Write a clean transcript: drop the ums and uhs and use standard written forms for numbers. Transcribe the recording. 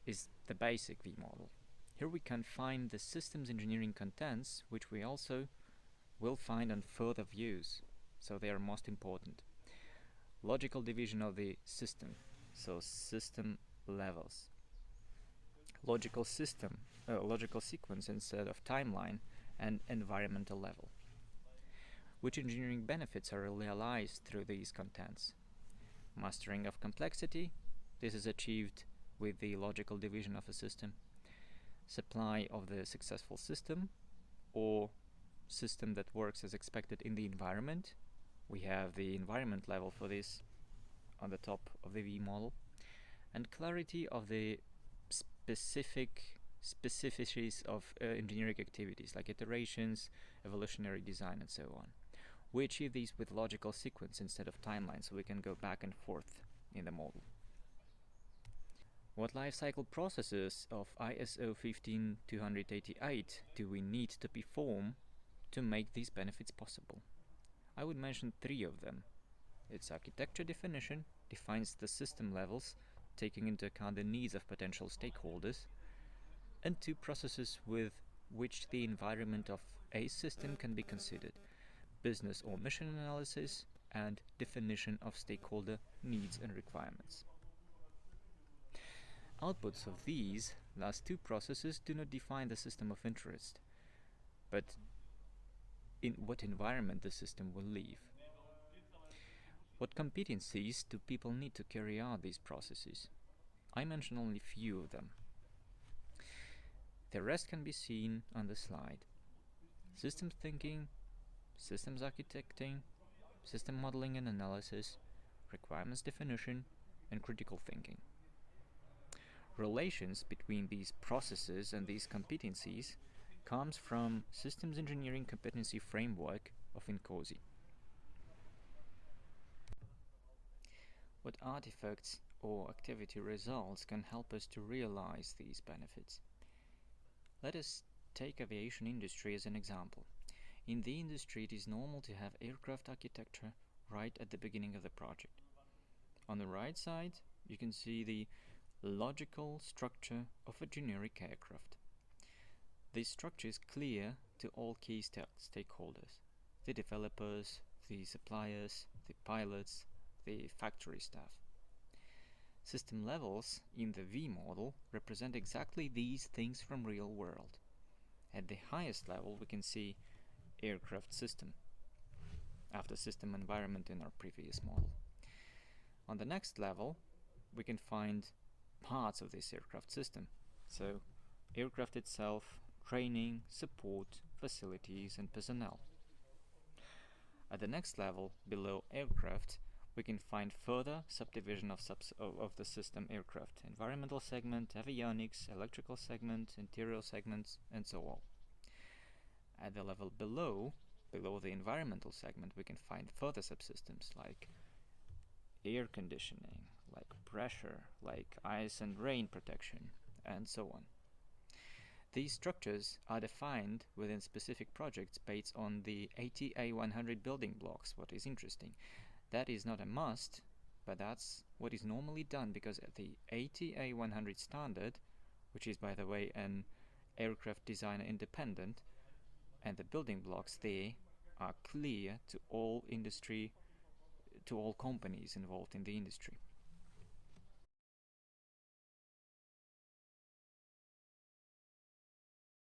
is the basic V model. Here we can find the systems engineering contents, which we also will find on further views, so they are most important. Logical division of the system, so system levels. Logical sequence instead of timeline, and environmental level. Which engineering benefits are realized through these contents? Mastering of complexity, this is achieved with the logical division of a system. Supply of the successful system, or system that works as expected in the environment. We have the environment level for this on the top of the V model. And clarity of the specificities of engineering activities like iterations, evolutionary design, and so on. We achieve these with logical sequence instead of timeline, so we can go back and forth in the model. What lifecycle processes of ISO 15288 do we need to perform to make these benefits possible? I would mention 3 of them. Its architecture definition defines the system levels, taking into account the needs of potential stakeholders, and 2 processes with which the environment of a system can be considered: business or mission analysis and definition of stakeholder needs and requirements. Outputs of these last 2 processes do not define the system of interest, but in what environment the system will live. What competencies do people need to carry out these processes? I mention only few of them. The rest can be seen on the slide. Systems thinking, systems architecting, system modeling and analysis, requirements definition, and critical thinking. Relations between these processes and these competencies comes from Systems Engineering Competency Framework of INCOSE. What artifacts or activity results can help us to realize these benefits? Let us take aviation industry as an example. In the industry, it is normal to have aircraft architecture right at the beginning of the project. On the right side, you can see the logical structure of a generic aircraft. This structure is clear to all key stakeholders: the developers, the suppliers, the pilots, the factory staff. System levels in the V model represent exactly these things from real world. At the highest level, we can see aircraft system, after system environment in our previous model. On the next level, we can find parts of this aircraft system, so aircraft itself, training, support, facilities, and personnel. At the next level, below aircraft, we can find further subdivision of the system aircraft: environmental segment, avionics, electrical segment, interior segments, and so on. At the level below the environmental segment, we can find further subsystems like air conditioning, like pressure, like ice and rain protection, and so on. These structures are defined within specific projects based on the ATA 100 building blocks. What is interesting, that is not a must, but that's what is normally done, because the ATA 100 standard, which is, by the way, an aircraft designer independent, and the building blocks there are clear to all companies involved in the industry.